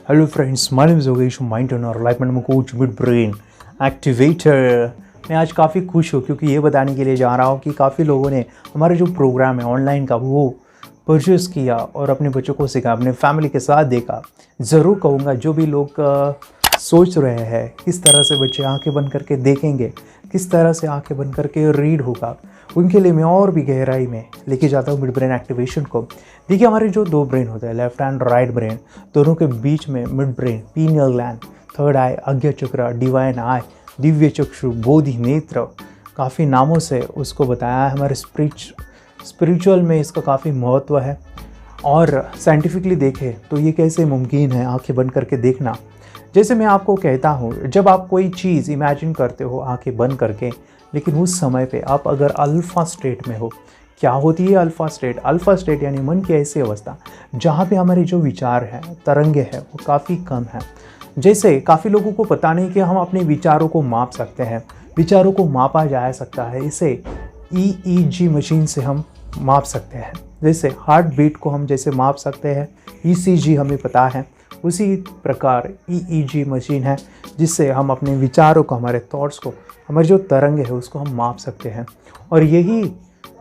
Hello friends, my name is Yogesh from Mind Turner, life में coach mid brain activator. मैं आज काफ़ी खुश हूँ क्योंकि ये बताने के लिए जा रहा हूँ कि काफ़ी लोगों ने हमारा जो प्रोग्राम है ऑनलाइन का वो परचेज़ किया और अपने बच्चों को सिखा, अपने फैमिली के साथ देखा। ज़रूर कहूँगा जो भी लोग सोच रहे हैं किस तरह से बच्चे आंखें बंद करके देखेंगे, किस तरह से आंखें बंद करके रीड होगा, उनके लिए मैं और भी गहराई में लेके जाता हूँ मिड ब्रेन एक्टिवेशन को। देखिए, हमारे जो दो ब्रेन होते हैं, लेफ्ट एंड राइट ब्रेन, दोनों के बीच में mid brain, pineal gland, third eye, Ajna chakra, divine I, Divya चक्षु, बोधि नेत्र, काफ़ी नामों से उसको बताया है। हमारे स्पिरिचुअल में इसका काफ़ी महत्व है और साइंटिफिकली देखें तो ये कैसे मुमकिन है आंखें बंद करके देखना। जैसे मैं आपको कहता हूँ, जब आप कोई चीज़ इमेजिन करते हो आंखें बंद करके, लेकिन उस समय पे आप अगर अल्फ़ा स्टेट में हो, क्या होती है अल्फ़ा स्टेट? अल्फ़ा स्टेट यानी मन की ऐसी अवस्था जहाँ पे हमारे जो विचार हैं, तरंगे हैं, वो काफ़ी कम है। जैसे काफ़ी लोगों को पता नहीं कि हम अपने विचारों को माप सकते हैं, विचारों को मापा जा सकता है, इसे EEG मशीन से हम माप सकते हैं। जैसे हार्ट बीट को हम जैसे माप सकते हैं, ECG हमें पता है, उसी प्रकार EEG मशीन है जिससे हम अपने विचारों को, हमारे थॉट्स को, हमारी जो तरंग है उसको हम माप सकते हैं। और यही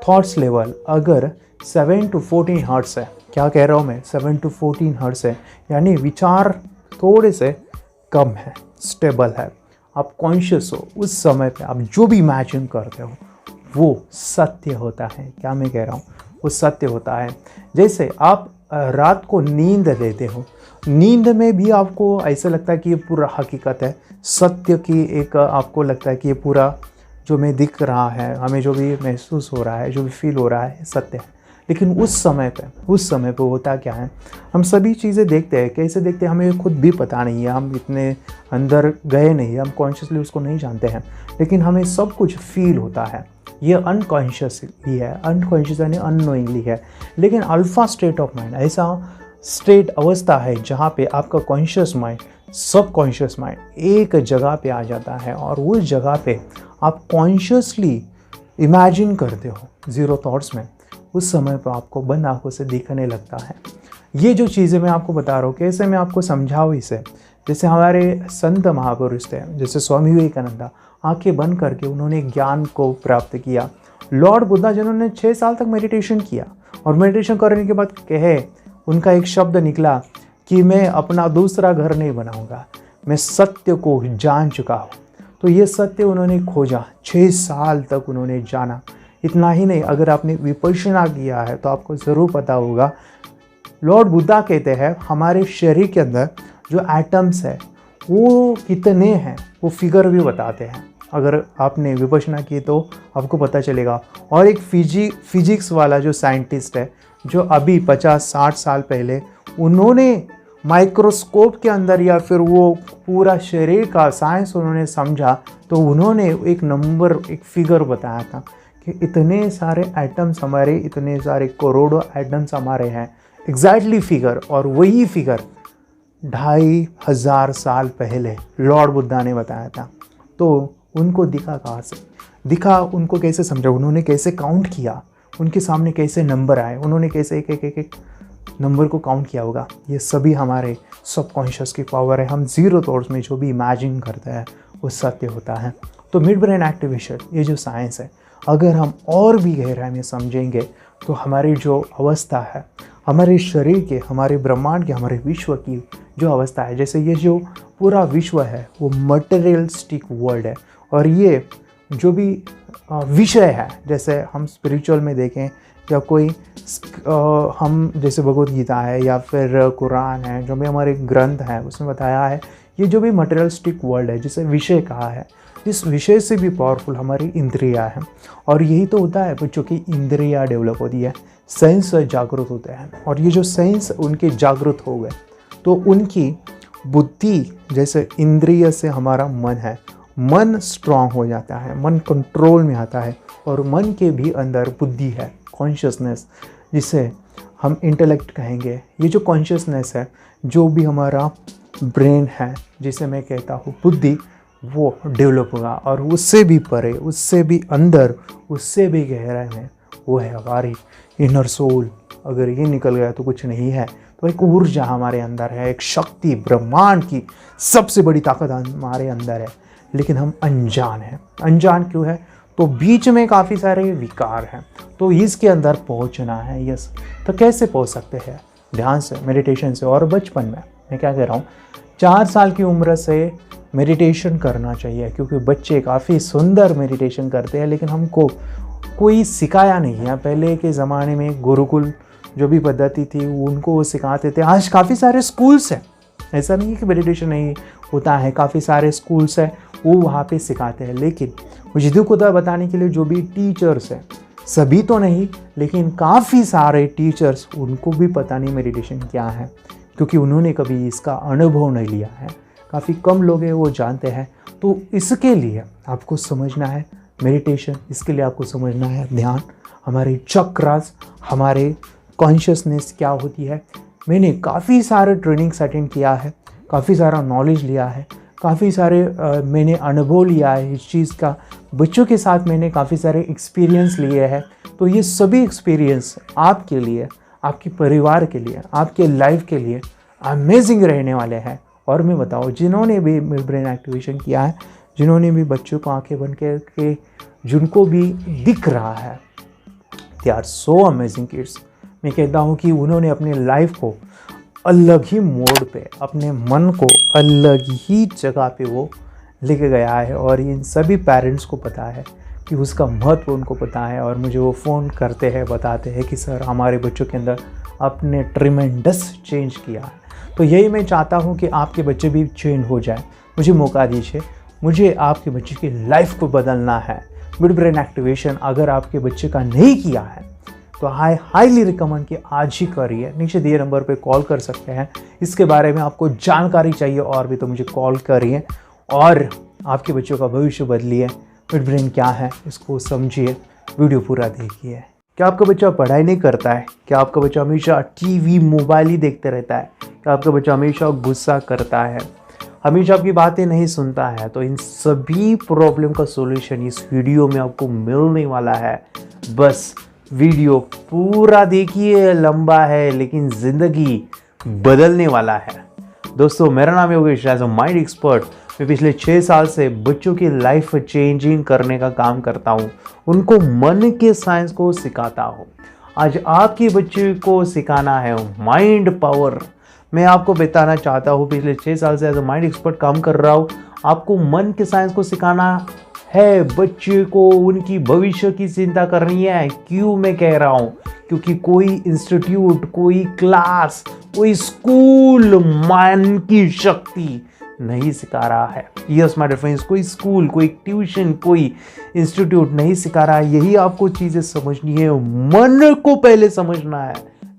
थॉट्स लेवल अगर 7 to 14 हर्ट्ज़ है, क्या कह रहा हूँ मैं, 7 to 14 हर्ट्ज़ है, यानी विचार थोड़े से कम है, स्टेबल है, आप कॉन्शियस हो, उस समय पे आप जो भी इमेजिन करते हो वो सत्य होता है। क्या मैं कह रहा हूँ, वो सत्य होता है। जैसे आप रात को नींद लेते हो, नींद में भी आपको ऐसा लगता है कि ये पूरा हकीकत है, सत्य की एक आपको लगता है कि ये पूरा जो मैं दिख रहा है, हमें जो भी महसूस हो रहा है, जो भी फील हो रहा है, सत्य है। लेकिन उस समय पे होता क्या है, हम सभी चीज़ें देखते हैं, कैसे देखते हैं हमें खुद भी पता नहीं है, हम इतने अंदर गए नहीं, हम कॉन्शियसली उसको नहीं जानते हैं, लेकिन हमें सब कुछ फील होता है। ये अनकॉन्शियसली है, अनकॉन्शियस यानी अननोइंगली है। लेकिन अल्फ़ा स्टेट ऑफ माइंड ऐसा स्टेट अवस्था है जहाँ पे आपका कॉन्शियस माइंड, सब कॉन्शियस माइंड एक जगह पे आ जाता है और उस जगह पे आप कॉन्शियसली इमेजिन करते हो ज़ीरो थॉट्स में। उस समय पर आपको बंद आंखों से दिखने लगता है। ये जो चीज़ें मैं आपको बता रहा हूँ, कैसे मैं आपको समझाऊँ इसे। जैसे हमारे संत महापुरुष थे, जैसे स्वामी विवेकानंद, आंखें बंद करके उन्होंने ज्ञान को प्राप्त किया। लॉर्ड बुद्धा जिन्होंने 6 साल तक मेडिटेशन किया और मेडिटेशन करने के बाद कहे, उनका एक शब्द निकला कि मैं अपना दूसरा घर नहीं बनाऊंगा, मैं सत्य को जान चुका हूँ। तो ये सत्य उन्होंने खोजा, 6 साल तक उन्होंने जाना। इतना ही नहीं, अगर आपने विपश्यना किया है तो आपको ज़रूर पता होगा, लॉर्ड बुद्धा कहते हैं हमारे शरीर के अंदर जो एटम्स है वो कितने हैं, वो फिगर भी बताते हैं। अगर आपने विपश्यना की तो आपको पता चलेगा। और एक फिजिक्स वाला जो साइंटिस्ट है, जो अभी 50-60 साल पहले उन्होंने माइक्रोस्कोप के अंदर या फिर वो पूरा शरीर का साइंस उन्होंने समझा, तो उन्होंने एक नंबर, एक फिगर बताया था कि इतने सारे एटम्स हमारे, इतने सारे करोड़ों एटम्स हमारे हैं, एग्जैक्टली फिगर। और वही फिगर 2500 साल पहले लॉर्ड बुद्धा ने बताया था। तो उनको दिखा कहाँ से, दिखा उनको कैसे समझा, उन्होंने कैसे काउंट किया, उनके सामने कैसे नंबर आए, उन्होंने कैसे एक नंबर को काउंट किया होगा। ये सभी हमारे सबकॉन्शियस की पावर है। हम ज़ीरो थॉट्स में जो भी इमेजिन करते हैं वो सत्य होता है। तो मिड ब्रेन एक्टिवेशन, ये जो साइंस है, अगर हम और भी गहराई में समझेंगे तो हमारी जो अवस्था है, हमारे शरीर के, हमारे ब्रह्मांड के, हमारे विश्व की जो अवस्था है, जैसे ये जो पूरा विश्व है वो मटेरियलिस्टिक वर्ल्ड है, और ये जो भी विषय है, जैसे हम स्पिरिचुअल में देखें या कोई हम जैसे भगवद गीता है या फिर कुरान है, जो भी हमारे ग्रंथ हैं उसमें बताया है, ये जो भी मटेरियलिस्टिक वर्ल्ड है जिसे विषय कहा है, इस विषय से भी पावरफुल हमारी इंद्रियां हैं। और यही तो होता है बच्चों की इंद्रियां डेवलप होती है, सेंस जागृत होते हैं, और ये जो सेंस उनके जागृत हो गए तो उनकी बुद्धि, जैसे इंद्रिय से हमारा मन है, मन स्ट्रांग हो जाता है, मन कंट्रोल में आता है, और मन के भी अंदर बुद्धि है, कॉन्शियसनेस, जिसे हम इंटेलेक्ट कहेंगे। ये जो कॉन्शियसनेस है, जो भी हमारा ब्रेन है, जिसे मैं कहता हूँ बुद्धि, वो डेवलप होगा। और उससे भी परे, उससे भी अंदर, उससे भी गहराई में वो है हमारी इनर सोल। अगर ये निकल गया तो कुछ नहीं है, तो एक ऊर्जा हमारे अंदर है, एक शक्ति, ब्रह्मांड की सबसे बड़ी ताकत हमारे अंदर है, लेकिन हम अनजान हैं। अनजान क्यों है? तो बीच में काफ़ी सारे विकार हैं, तो इसके अंदर पहुंचना है। यस, तो कैसे पहुंच सकते हैं? ध्यान से, मेडिटेशन से। और बचपन में मैं क्या कह रहा हूँ, 4 साल की उम्र से मेडिटेशन करना चाहिए, क्योंकि बच्चे काफ़ी सुंदर मेडिटेशन करते हैं, लेकिन हमको कोई सिखाया नहीं है। पहले के ज़माने में गुरुकुल जो भी पद्धति थी उनको वो सिखाते थे। आज काफ़ी सारे स्कूल्स हैं, ऐसा नहीं है कि मेडिटेशन नहीं होता है, काफ़ी सारे स्कूल्स हैं वो वहाँ पे सिखाते हैं। लेकिन मुझे दुख होता है बताने के लिए, जो भी टीचर्स हैं, सभी तो नहीं लेकिन काफ़ी सारे टीचर्स, उनको भी पता नहीं मेडिटेशन क्या है, क्योंकि उन्होंने कभी इसका अनुभव नहीं लिया है। काफ़ी कम लोग हैं वो जानते हैं। तो इसके लिए आपको समझना है मेडिटेशन, इसके लिए आपको समझना है ध्यान, हमारे चक्रास, हमारे कॉन्शियसनेस क्या होती है। मैंने काफ़ी सारे ट्रेनिंग्स अटेंड किया है, काफ़ी सारा नॉलेज लिया है, काफ़ी सारे मैंने अनुभव लिया है इस चीज़ का। बच्चों के साथ मैंने काफ़ी सारे एक्सपीरियंस लिए हैं। तो ये सभी एक्सपीरियंस आपके लिए, आपके परिवार के लिए, आपके लाइफ के लिए अमेजिंग रहने वाले हैं। और मैं बताऊँ, जिन्होंने भी मिड ब्रेन एक्टिवेशन किया है, जिन्होंने भी बच्चों को आंखें बंद करके जिनको भी दिख रहा है, they are so amazing kids. मैं कहता हूँ कि उन्होंने अपने लाइफ को अलग ही मोड़ पे, अपने मन को अलग ही जगह पे वो लेके गया है। और इन सभी पेरेंट्स को पता है कि उसका महत्व उनको पता है, और मुझे वो फ़ोन करते हैं, बताते हैं कि सर हमारे बच्चों के अंदर आपने ट्रिमेंडस चेंज किया है। तो यही मैं चाहता हूँ कि आपके बच्चे भी चेंज हो जाए। मुझे मौका दीजिए, मुझे आपके बच्चे की लाइफ को बदलना है। मिड ब्रेन एक्टिवेशन अगर आपके बच्चे का नहीं किया है तो आई हाईली रिकमेंड कि आज ही करिए। नीचे दिए नंबर पे कॉल कर सकते हैं। इसके बारे में आपको जानकारी चाहिए और भी तो मुझे कॉल करिए और आपके बच्चों का भविष्य बदलिए। मिड ब्रेन क्या है इसको समझिए, वीडियो पूरा देखिए। क्या आपका बच्चा पढ़ाई नहीं करता है? क्या आपका बच्चा हमेशा टीवी मोबाइल ही देखते रहता है? क्या आपका बच्चा हमेशा गुस्सा करता है, हमेशा आपकी बातें नहीं सुनता है? तो इन सभी प्रॉब्लम का सॉल्यूशन इस वीडियो में आपको मिलने वाला है। बस वीडियो पूरा देखिए, लंबा है लेकिन ज़िंदगी बदलने वाला है। दोस्तों, मेरा नाम है Yogesh, as a mind expert मैं पिछले 6 साल से बच्चों की लाइफ चेंजिंग करने का काम करता हूँ, उनको मन के साइंस को सिखाता हूँ। आज आपके बच्चे को सिखाना है माइंड पावर। मैं आपको बताना चाहता हूँ, पिछले 6 साल से एज अ माइंड एक्सपर्ट काम कर रहा हूँ। आपको मन के साइंस को सिखाना है, बच्चे को उनकी भविष्य की चिंता करनी है। क्यों मैं कह रहा हूँ? क्योंकि कोई इंस्टीट्यूट, कोई क्लास, कोई स्कूल मन की शक्ति नहीं सिखा रहा है। यस माय डियर फ्रेंड्स, कोई स्कूल, कोई ट्यूशन, कोई इंस्टीट्यूट नहीं सिखा रहा है। यही आपको चीज़ें समझनी है, मन को पहले समझना है,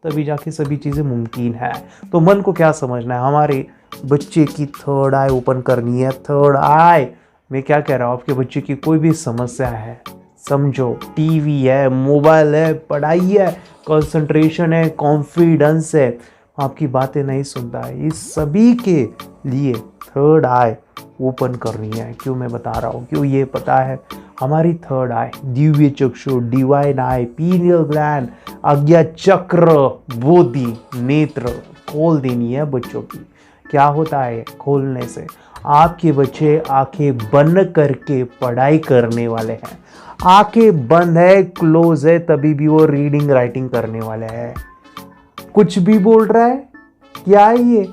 तभी जाके सभी चीज़ें मुमकिन है। तो मन को क्या समझना है? हमारे बच्चे की थर्ड आई ओपन करनी है। थर्ड आई, मैं क्या कह रहा हूँ, आपके बच्चे की कोई भी समस्या है, समझो, टीवी है, मोबाइल है, पढ़ाई है, कंसंट्रेशन है, कॉन्फिडेंस है, आपकी बातें नहीं सुनता है, इस सभी के लिए थर्ड आई ओपन करनी है। क्यों मैं बता रहा हूँ? क्यों ये पता है, हमारी थर्ड आई, दिव्य चक्षु, डिवाइन आई, पीनियल ग्लैंड, आज्ञा चक्र, बोधि नेत्र खोल देनी है बच्चों की। क्या होता है खोलने से? आपके बच्चे आंखें बंद करके पढ़ाई करने वाले हैं। आंखें बंद है, क्लोज है, तभी भी वो रीडिंग राइटिंग करने वाले हैं। कुछ भी बोल रहा है, क्या है ये?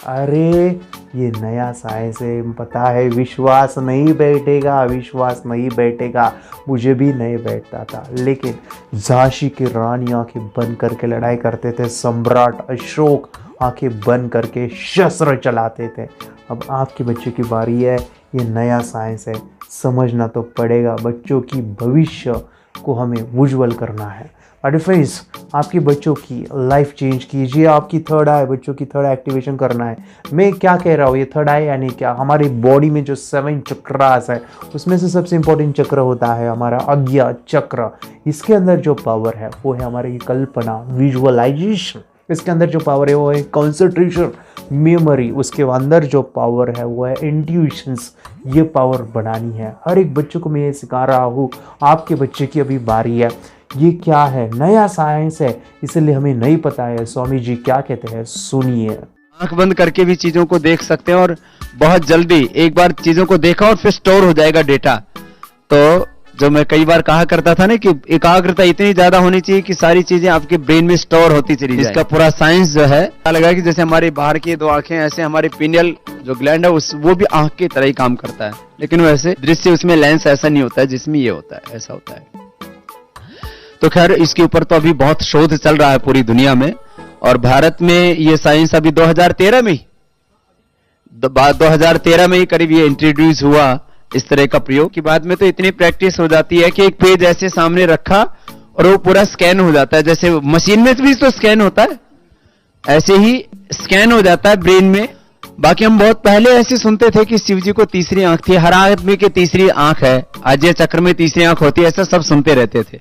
अरे ये नया साइंस है, पता है, विश्वास नहीं बैठेगा, विश्वास नहीं बैठेगा। मुझे भी नहीं बैठता था, लेकिन झांसी की रानी आंखें बंद करके लड़ाई करते थे, सम्राट अशोक आंखें बंद करके शस्त्र चलाते थे। अब आपके बच्चे की बारी है, ये नया साइंस है, समझना तो पड़ेगा। बच्चों की भविष्य को हमें उज्जवल करना है। फ्रेंड्स, आपके बच्चों की लाइफ चेंज कीजिए। आपकी थर्ड आई, बच्चों की थर्ड एक्टिवेशन करना है। मैं क्या कह रहा हूँ, ये थर्ड आई यानी क्या? हमारी बॉडी में जो 7 चक्रास है, उसमें से सबसे इंपॉर्टेंट चक्र होता है हमारा आज्ञा चक्र। इसके अंदर जो पावर है वो है हमारी कल्पना, विजुअलाइजेशन। इसके अंदर जो पावर है वो है कंसंट्रेशन, मेमोरी। उसके अंदर जो पावर है वो है इंट्यूशंस। ये पावर बढ़ानी है। हर एक बच्चे को मैं ये सिखा रहा हूँ। आपके बच्चे की अभी बारी है ये क्या है, नया साइंस है, इसलिए हमें नहीं पता है। स्वामी जी क्या कहते हैं, सुनिए। आंख बंद करके भी चीजों को देख सकते हैं और बहुत जल्दी एक बार चीजों को देखा और फिर स्टोर हो जाएगा डेटा। तो जो मैं कई बार कहा करता था ना कि एकाग्रता इतनी ज्यादा होनी चाहिए कि सारी चीजें आपके ब्रेन में स्टोर होती चली जाए। इसका पूरा साइंस जो है लगा कि जैसे हमारी बाहर की दो आंखें, ऐसे हमारी पिनियल जो ग्लैंड है वो भी आंख की तरह ही काम करता है, लेकिन वैसे दृश्य उसमें लेंस ऐसा नहीं होता है जिसमें ये होता है, ऐसा होता है। तो खैर इसके ऊपर तो अभी बहुत शोध चल रहा है पूरी दुनिया में, और भारत में ये साइंस अभी 2013 में ही 2013 में ही करीब ये इंट्रोड्यूस हुआ इस तरह का प्रयोग। की बाद में तो इतनी प्रैक्टिस हो जाती है कि एक पेज ऐसे सामने रखा और वो पूरा स्कैन हो जाता है, जैसे मशीन में भी तो स्कैन होता है, ऐसे ही स्कैन हो जाता है ब्रेन में। बाकी हम बहुत पहले ऐसे सुनते थे कि शिव जी को तीसरी आंख थी, हर आदमी की तीसरी आंख है, अजय चक्र में तीसरी आंख होती है, ऐसा सब सुनते रहते थे।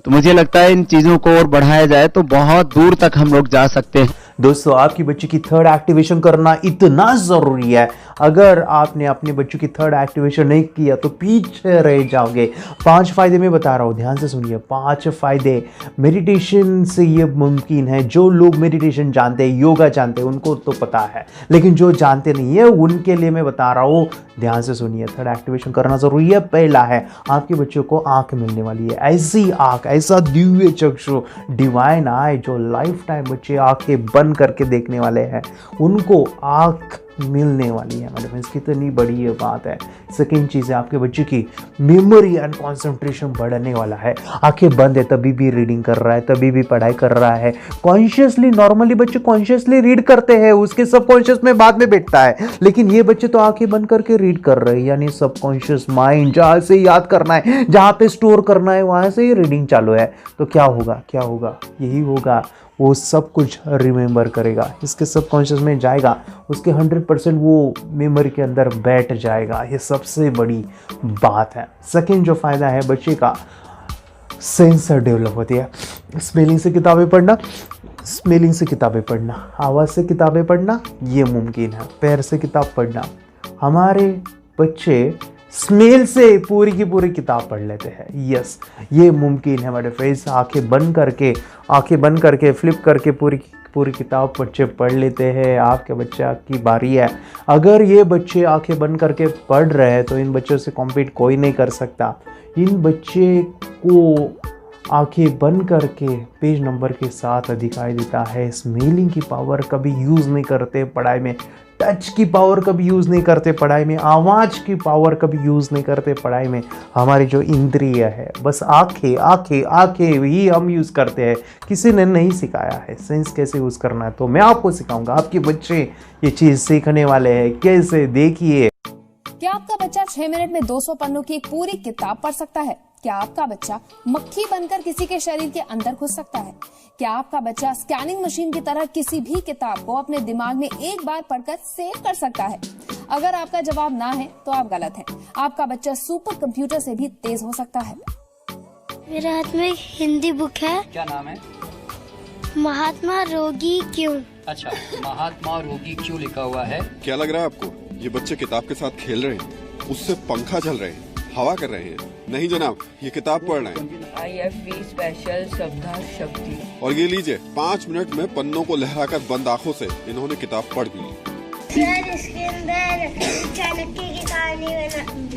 तो मुझे लगता है इन चीजों को और बढ़ाया जाए तो बहुत दूर तक हम लोग जा सकते हैं। दोस्तों, आपकी बच्ची की थर्ड एक्टिवेशन करना इतना जरूरी है। अगर आपने अपने बच्चों की थर्ड एक्टिवेशन नहीं किया तो पीछे रह जाओगे। 5 फायदे मैं बता रहा हूँ, ध्यान से सुनिए। 5 फायदे मेडिटेशन से ये मुमकिन है। जो लोग मेडिटेशन जानते हैं, योगा जानते हैं, उनको तो पता है, लेकिन जो जानते नहीं है उनके लिए मैं बता रहा हूँ, ध्यान से सुनिए। थर्ड एक्टिवेशन करना जरूरी है। पहला है, आपके बच्चों को आंख मिलने वाली है, ऐसी आंख, ऐसा दिव्य चक्षु, डिवाइन आई, जो लाइफ टाइम बच्चे आंखें बंद करके देखने वाले हैं, उनको आंख मिलने वाली है। मेरे फ्रेंड्स, कितनी बड़ी ये बात है। सेकेंड चीज़ है, आपके बच्चे की मेमोरी एंड कंसंट्रेशन बढ़ने वाला है। आंखें बंद है तभी भी रीडिंग कर रहा है, तभी भी पढ़ाई कर रहा है। कॉन्शियसली, नॉर्मली बच्चे कॉन्शियसली रीड करते हैं, उसके सबकॉन्शियस में बाद में बैठता है, लेकिन ये बच्चे तो आंखें बंद करके रीड कर रहे हैं। यानी सबकॉन्शियस माइंड, जहाँ से याद करना है, जहाँ पे स्टोर करना है, वहाँ से ही रीडिंग चालू है। तो क्या होगा, क्या होगा, यही होगा, वो सब कुछ रिमेंबर करेगा, इसके सबकॉन्शियस में जाएगा, उसके 100% वो मेमोरी के अंदर बैठ जाएगा। ये सबसे बड़ी बात है। सेकंड जो फ़ायदा है, बच्चे का सेंसर डेवलप होती है। स्मेलिंग से किताबें पढ़ना, स्मेलिंग से किताबें पढ़ना, आवाज़ से किताबें पढ़ना, ये मुमकिन है। पैर से किताब पढ़ना, हमारे बच्चे स्मेल से पूरी की पूरी किताब पढ़ लेते हैं। यस, ये मुमकिन है मेरे फ्रेंड्स। आंखें बंद करके फ्लिप करके पूरी किताब बच्चे पढ़ लेते हैं। आपके बच्चा की बारी है। अगर ये बच्चे आंखें बंद करके पढ़ रहे हैं तो इन बच्चों से कॉम्पीट कोई नहीं कर सकता। इन बच्चे को आंखें बंद करके पेज नंबर के साथ दिखाई देता है। स्मेलिंग की पावर कभी यूज़ नहीं करते पढ़ाई में, टच की पावर कभी यूज़ नहीं करते पढ़ाई में, आवाज़ की पावर कभी यूज़ नहीं करते पढ़ाई में। हमारी जो इंद्रिय है, बस आंखें आंखें आंखें ही हम यूज़ करते हैं। किसी ने नहीं सिखाया है सेंस कैसे यूज़ करना है, तो मैं आपको सिखाऊंगा। आपके बच्चे ये चीज़ सीखने वाले हैं, कैसे, देखिए। क्या आपका बच्चा 6 मिनट में 200 पन्नों की एक पूरी किताब पढ़ सकता है? क्या आपका बच्चा मक्खी बनकर किसी के शरीर के अंदर घुस सकता है? क्या आपका बच्चा स्कैनिंग मशीन की तरह किसी भी किताब को अपने दिमाग में एक बार पढ़कर सेव कर सकता है? अगर आपका जवाब ना है तो आप गलत हैं। आपका बच्चा सुपर कंप्यूटर से भी तेज हो सकता है। मेरे हाथ में एक हिंदी बुक है। क्या नाम है? महात्मा रोगी क्यों। अच्छा, महात्मा रोगी क्यों लिखा हुआ है। क्या लग रहा है आपको? ये बच्चे किताब के साथ खेल रहे हैं, उससे पंखा चल रहे हैं, हवा कर रहे हैं। नहीं जनाब, ये किताब पढ़ रहे हैं। IFB स्पेशल शब्दा शक्ति। और ये लीजिए, 5 मिनट में पन्नों को लहराकर बंद आंखों से इन्होंने किताब पढ़ ली। सर, इसके अंदर चाणक्य की कहानी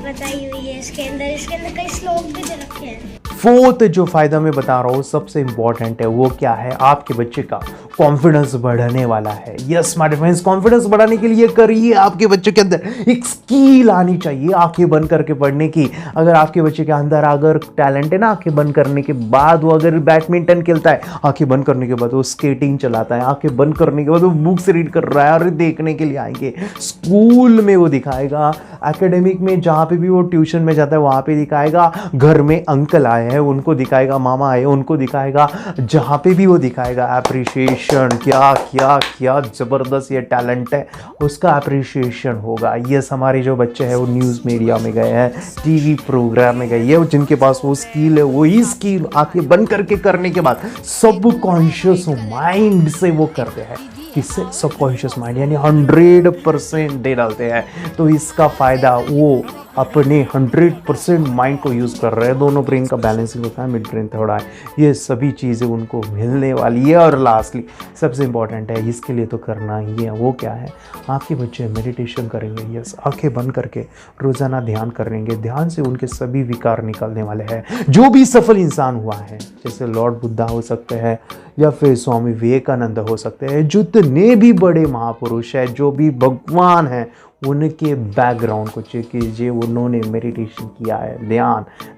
बताई हुई है। इसके अंदर कई श्लोक भी दे रखे हैं। फोर्थ जो फायदा मैं बता रहा हूँ सबसे इंपॉर्टेंट है, वो क्या है? आपके बच्चे का कॉन्फिडेंस बढ़ने वाला है। यस माय फ्रेंड्स, कॉन्फिडेंस बढ़ाने के लिए करिए, आपके बच्चे के अंदर एक स्किल आनी चाहिए आंखें बंद करके पढ़ने की। अगर आपके बच्चे के अंदर अगर टैलेंट है ना, आंखें बंद करने के बाद वो अगर बैडमिंटन खेलता है, आंखें बंद करने के बाद वो स्केटिंग चलाता है, आंखें बंद करने के बाद वो बुक्स रीड कर रहा है, और देखने के लिए आएंगे। स्कूल में वो दिखाएगा, एकेडमिक में जहाँ पे भी वो ट्यूशन में जाता है वहाँ पे दिखाएगा, घर में अंकल आए हैं उनको दिखाएगा, मामा आए उनको दिखाएगा, जहाँ पे भी वो दिखाएगा। एप्रिशिएशन, क्या क्या क्या ज़बरदस्त ये टैलेंट है, उसका एप्रिशिएशन होगा। यस, हमारे जो बच्चे हैं वो न्यूज़ मीडिया में गए हैं, टीवी प्रोग्राम में गए, ये जिनके पास वो स्किल है, वही स्किल आंखें बंद करके करने के बाद सब कॉन्शियस माइंड से वो करते हैं। उसकी सबकॉन्शियस माइंड यानी 100% दे डालते हैं। तो इसका फ़ायदा वो अपने 100% माइंड को यूज़ कर रहे हैं। दोनों ब्रेन का बैलेंसिंग होता है, मिड ब्रेन थोड़ा है, ये सभी चीज़ें उनको मिलने वाली है। और लास्टली सबसे इम्पॉर्टेंट है, इसके लिए तो करना ही है, वो क्या है, आपके बच्चे मेडिटेशन करेंगे, यस, आंखें बंद करके रोज़ाना ध्यान करेंगे। ध्यान से उनके सभी विकार निकलने वाले हैं। जो भी सफल इंसान हुआ है, जैसे लॉर्ड बुद्धा हो सकते हैं या फिर स्वामी विवेकानंद हो सकते हैं, जितने भी बड़े महापुरुष हैं, जो भी भगवान हैं, उनके बैकग्राउंड को चेक कीजिए, उन्होंने मेडिटेशन किया है।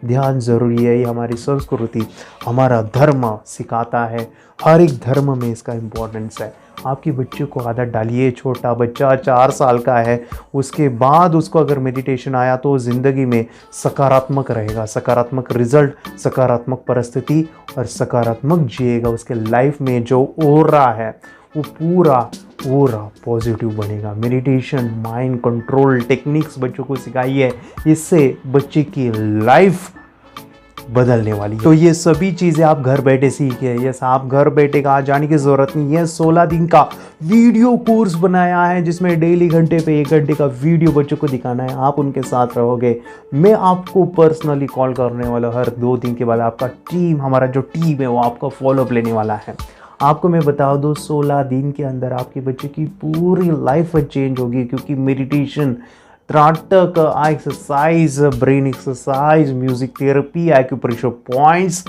ध्यान ज़रूरी है, ये हमारी संस्कृति, हमारा धर्म सिखाता है। हर एक धर्म में इसका इम्पोर्टेंस है। आपके बच्चे को आदत डालिए, छोटा बच्चा 4 साल का है, उसके बाद उसको अगर मेडिटेशन आया तो ज़िंदगी में सकारात्मक रहेगा, सकारात्मक रिजल्ट, सकारात्मक परिस्थिति और सकारात्मक जिएगा। उसके लाइफ में जो ऑरा है वो पूरा पॉजिटिव बनेगा। मेडिटेशन, माइंड कंट्रोल टेक्निक्स बच्चों को सिखाइए, इससे बच्चे की लाइफ बदलने वाली है। तो ये सभी चीज़ें आप घर बैठे सीखिए। यस, आप घर बैठे कहाँ जाने की ज़रूरत नहीं है। 16 दिन का वीडियो कोर्स बनाया है, जिसमें डेली घंटे पे 1 घंटे का वीडियो बच्चों को दिखाना है। आप उनके साथ रहोगे, मैं आपको पर्सनली कॉल करने वाला हर 2 दिन के बाद। आपका टीम, हमारा जो टीम है, वो आपका फॉलोअप लेने वाला है। आपको मैं बता दूँ, 16 दिन के अंदर आपके बच्चे की पूरी लाइफ चेंज होगी, क्योंकि meditation, tratak exercise, brain exercise, music therapy, acupressure points,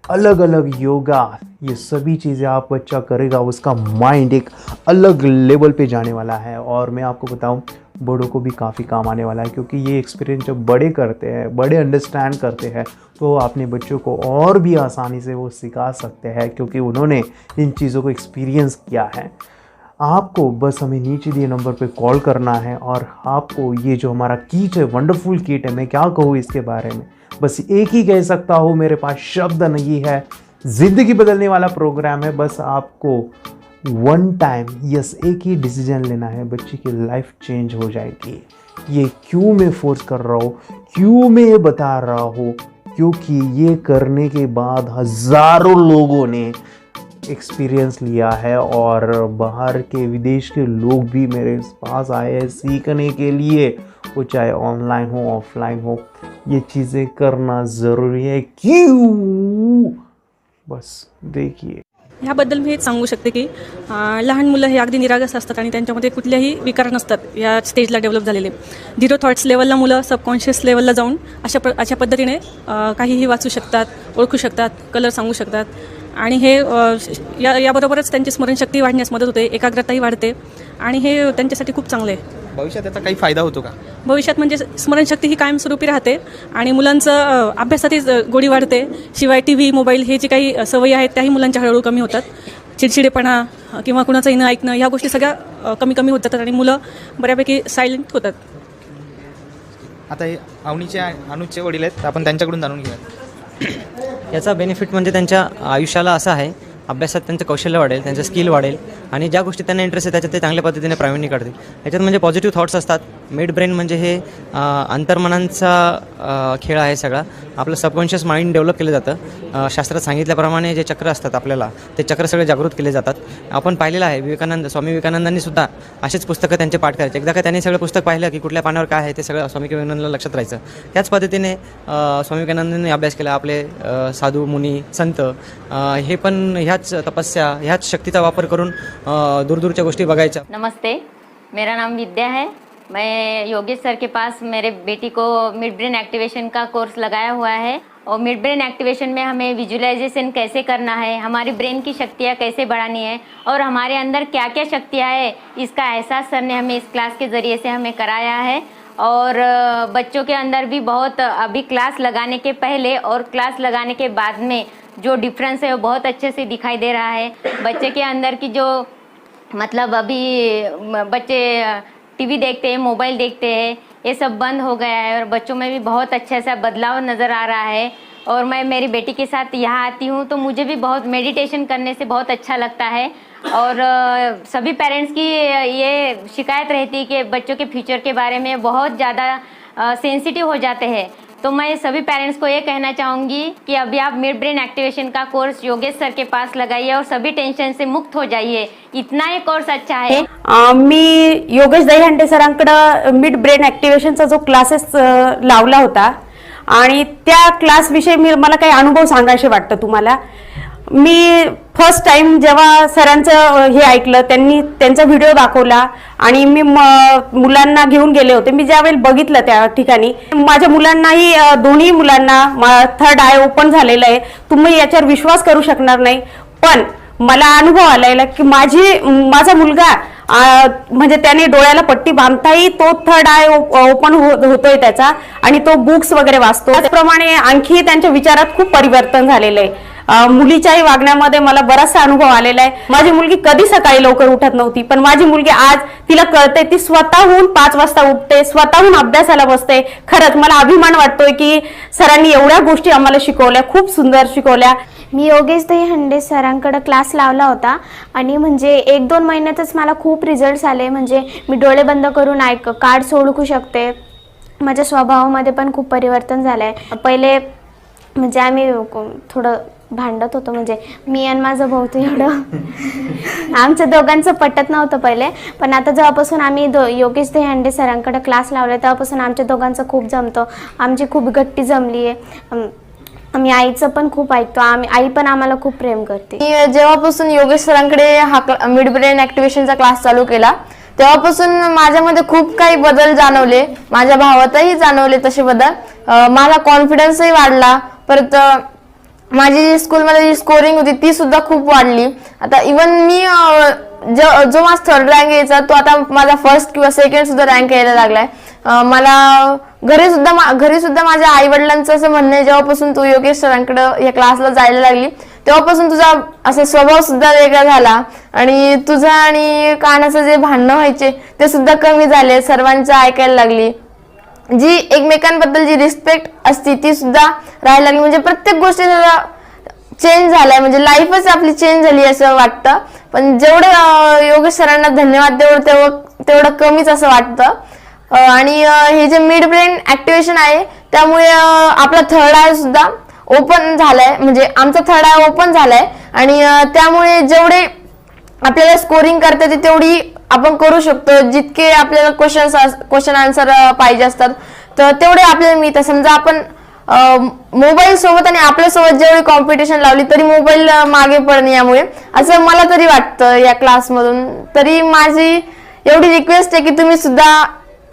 अलग अलग योगा, ये सभी चीज़ें आप बच्चा करेगा, उसका माइंड एक अलग लेवल पे जाने वाला है। और मैं आपको बताऊं, बड़ों को भी काफ़ी काम आने वाला है, क्योंकि ये एक्सपीरियंस जब बड़े करते हैं, बड़े अंडरस्टैंड करते हैं, तो अपने बच्चों को और भी आसानी से वो सिखा सकते हैं, क्योंकि उन्होंने इन चीज़ों को एक्सपीरियंस किया है। आपको बस हमें नीचे दिए नंबर पे कॉल करना है, और आपको ये जो हमारा किट है, वंडरफुल किट है, मैं क्या कहूँ इसके बारे में, बस एक ही कह सकता हूँ, मेरे पास शब्द नहीं है। ज़िंदगी बदलने वाला प्रोग्राम है। बस आपको वन टाइम, यस, एक ही डिसीजन लेना है, बच्चे की लाइफ चेंज हो जाएगी। ये क्यों मैं फोर्स कर रहा हूँ, क्यों मैं ये बता रहा हूँ, क्योंकि ये करने के बाद हज़ारों लोगों ने एक्सपीरियंस लिया है, और बाहर के, विदेश के लोग भी मेरे पास आए हैं सीखने के लिए, वो चाहे ऑनलाइन हो ऑफलाइन हो। ये चीज़ें करना ज़रूरी है। क्यों, बस देखिए। ह्याबद्दल मी हेच सांगू शकते की लहान मुलं हे अगदी निरागस असतात आणि त्यांच्यामध्ये कुठल्याही विकार नसतात या स्टेजला डेव्हलप झालेले. 0 थॉट्स लेवलला मुलं सबकॉन्शियस लेवलला जाऊन अशा पद्धतीने काहीही वाचू शकतात, ओळखू शकतात, कलर सांगू शकतात, आणि हे याबरोबरच त्यांची स्मरणशक्ती वाढण्यास मदत होते, एकाग्रताही वाढते, आणि हे त्यांच्यासाठी खूप चांगलं आहे. भविष्यात त्याचा काही फायदा होतो का? भविष्यात म्हणजे स्मरणशक्ती ही कायमस्वरूपी राहते, आणि मुलांचं अभ्यासातही गोडी वाढते. शिवाय टी व्ही, मोबाईल हे जे काही सवयी आहेत त्याही मुलांच्या हळूहळू कमी होतात. चिडचिडेपणा किंवा कुणाचंही न ऐकणं, ह्या गोष्टी सगळ्या कमी होत जातात, आणि मुलं बऱ्यापैकी सायलेंट होतात. आता हे अनुचे वडील आहेत, आपण त्यांच्याकडून जाणून घेऊया. याचा बेनिफिट म्हणजे त्यांच्या आयुष्याला असा आहे, अभ्यासात त्यांचं कौशल्य वाढेल, त्यांचं स्किल वाढेल, आणि ज्या गोष्टी त्यांना इंटरेस्ट आहे त्याच्यात ते चांगल्या पद्धतीने प्रावीण्य काढतील. याच्यात म्हणजे पॉझिटिव्ह थॉट्स असतात. मिड ब्रेन म्हणजे हे अंतर्मनांचा खेळ आहे सगळा. आपलं सबकॉन्शियस माइंड डेव्हलप केलं जातं. शास्त्रात सांगितल्याप्रमाणे जे चक्र असतात आपल्याला, ते चक्र सगळे जागृत केले जातात. आपण पाहिलेलं आहे, स्वामी विवेकानंदांनी सुद्धा असेच पुस्तकं त्यांचे पाठ करायचे. एकदा का त्यांनी सगळं पुस्तक पाहिलं की कुठल्या पानावर काय आहे ते सगळं स्वामी विवेकानंदांना लक्षात राहायचं. त्याच पद्धतीने स्वामी विवेकानंदांनी अभ्यास केला. आपले साधू मुनी संत हे पण ह्याच तपस्या, ह्याच शक्तीचा वापर करून दूरदूरच्या गोष्टी बघायच्या. नमस्ते, मेरा नाम विद्या है. मैं योगेश सर के पास मेरे बेटी को मिड ब्रेन एक्टिवेशन का कोर्स लगाया हुआ है, और मिड ब्रेन एक्टिवेशन में हमें विजुअलाइजेशन कैसे करना है, हमारी ब्रेन की शक्तियाँ कैसे बढ़ानी है, और हमारे अंदर क्या क्या शक्तियाँ है, इसका एहसास सर ने हमें इस क्लास के ज़रिए से हमें कराया है. और बच्चों के अंदर भी बहुत, अभी क्लास लगाने के पहले और क्लास लगाने के बाद में जो डिफरेंस है वो बहुत अच्छे से दिखाई दे रहा है. बच्चे के अंदर की जो, मतलब अभी बच्चे टीवी देखते हैं, मोबाइल देखते हैं, ये सब बंद हो गया है, और बच्चों में भी बहुत अच्छा सा बदलाव नज़र आ रहा है. और मैं मेरी बेटी के साथ यहाँ आती हूँ तो मुझे भी बहुत मेडिटेशन करने से बहुत अच्छा लगता है. और सभी पेरेंट्स की ये शिकायत रहती है कि बच्चों के फ्यूचर के बारे में बहुत ज़्यादा सेंसिटिव हो जाते हैं. तो मैं सभी पेरेंट्स को ये कहना चाहूँगी कि अभी आप मिड ब्रेन एक्टिवेशन का कोर्स योगेश सर के पास लगाइए और सभी टेंशन से मुक्त हो जाइए. इतना ही कोर्स अच्छा है. मी योगेश दहीहंडे सरांकडे मिड ब्रेन ॲक्टिव्हेशनचा जो क्लासेस लावला होता आणि त्या क्लासविषयी मला काही अनुभव सांगायचे वाटतं तुम्हाला. मी फर्स्ट टाइम जेव्हा सरांचं हे ऐकलं, त्यांनी त्यांचा व्हिडिओ दाखवला आणि मी मुलांना घेऊन गेले होते. मी ज्यावेळी बघितलं त्या ठिकाणी माझ्या मुलांनाही, दोन्ही मुलांना थर्ड आय ओपन झालेलं आहे. तुम्ही याच्यावर विश्वास करू शकणार नाही. पण मला अनुभव आलेला की माझा मुलगा म्हणजे त्याने डोळ्याला पट्टी बांधताही तो थर्ड आय ओपन होतोय त्याचा आणि तो बुक्स वगैरे वाचतो. त्याचप्रमाणे आणखी त्यांच्या विचारात खूप परिवर्तन झालेलं आहे. मुलीच्याही वागण्यामध्ये मला बराचसा अनुभव आलेला आहे. माझी मुलगी कधी सकाळी लवकर उठत नव्हती, पण माझी मुलगी आज तिला कळते, ती स्वतःहून 5 वाजता उठते, स्वतःहून अभ्यासाला बसते. खरंच मला अभिमान वाटतोय की सरांनी एवढ्या गोष्टी आम्हाला शिकवल्या, खूप सुंदर शिकवल्या. मी योगेश दहीहंडे सरांकडे क्लास लावला होता आणि म्हणजे 1-2 महिन्यातच मला खूप रिझल्ट्स आले. म्हणजे मी डोळे बंद करून कार्ड्स ओळखू शकते. माझ्या स्वभावामध्ये पण खूप परिवर्तन झालं आहे. पहिले म्हणजे आम्ही थोडं भांडत होतो, म्हणजे मी आणि माझं भाऊ तर एवढं आमच्या दोघांचं पटत नव्हतं पहिले. पण आता जेव्हापासून आम्ही योगेश दहीहंडे सरांकडे क्लास लावले तेव्हापासून आमच्या दोघांचं खूप जमतं. आमची खूप गट्टी जमली आहे. आम्ही आईचं पण खूप ऐकतो. आई पण आम्हाला खूप प्रेम करते. मी जेव्हापासून योगेश सरांकडे हा मिड ब्रेन ॲक्टिव्हेशनचा क्लास चालू केला तेव्हापासून माझ्यामध्ये खूप काही बदल जाणवले. माझ्या भावातही जाणवले तसे बदल. माझा कॉन्फिडन्सही वाढला. परत माझी स्कूलमध्ये जी स्कोरिंग होती ती सुद्धा खूप वाढली. आता इवन मी जो माझा थर्ड रँक यायचा तो आता माझा फर्स्ट किंवा सेकंड सुद्धा रँक यायला लागलाय. मला घरी सुद्धा माझ्या आई वडिलांचं असं म्हणणं आहे, जेव्हापासून तू योगेश सरांकडे या क्लासला जायला लागली तेव्हापासून तुझा असा स्वभाव सुद्धा वेगळा झाला आणि तुझा आणि कानाचं जे भांडणं व्हायचे ते सुद्धा कमी झाले. सर्वांचं ऐकायला लागली. जी एकमेकांबद्दल जी रिस्पेक्ट असते ती सुद्धा राहायला लागली. म्हणजे प्रत्येक गोष्टी चेंज झालाय. म्हणजे लाईफच आपली चेंज झाली असं वाटतं. पण जेवढं योगेश सरांना धन्यवाद तेवढं कमीच असं वाटतं. आणि हे जे मिड ब्रेन ॲक्टिव्हेशन आहे त्यामुळे आपला थर्ड आय सुद्धा ओपन झालाय. म्हणजे आमचा थर्ड आय ओपन झालाय आणि त्यामुळे जेवढे आपल्याला स्कोरिंग करता येते तेवढी आपण करू शकतो. जितके आपल्याला क्वेश्चन आन्सर पाहिजे असतात तर तेवढे आपल्याला मिळतात. समजा आपण मोबाईल सोबत आणि आपल्यासोबत जेवढी कॉम्पिटिशन लावली तरी मोबाईल मागे पडणे, यामुळे असं मला तरी वाटतं या क्लासमधून. तरी माझी एवढी रिक्वेस्ट आहे की तुम्ही सुद्धा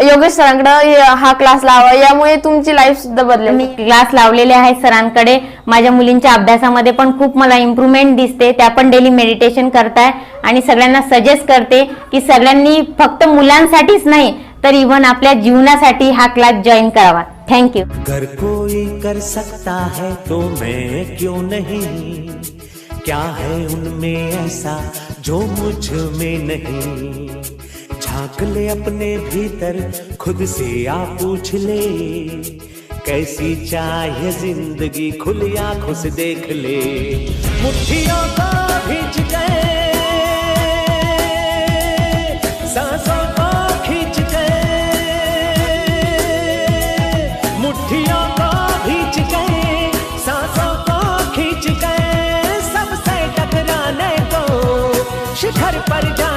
योगेश सरांकडे हा क्लास लावा, यामुळे तुमची लाईफ सुद्धा बदलेल. मी क्लास लावलेले आहे सरांकडे. माझ्या मुलींच्या अभ्यासामध्ये पण खूप मला इम्प्रूव्हमेंट दिसते. त्या पण डेली मेडिटेशन करताय आणि सगळ्यांना सजेस्ट करते की सगळ्यांनी फक्त मुलांसाठीच नाही तर इव्हन आपल्या जीवनासाठी हा क्लास जॉईन करावा. थँक्यू. अगर कोई कर सकता है तो मैं क्यों नहीं, क्या है उनमें ऐसा जो मुझ में नहीं. झांक ले अपने भीतर खुद से आ पूछ ले, कैसी चाहे जिंदगी खुली आंखों से देख ले. मुट्ठियों को भींच गए, सांसों को खींच गए, मुट्ठियों को भींच गए, सांसों को खींच गए. सबसे टकराने को शिखर पर जा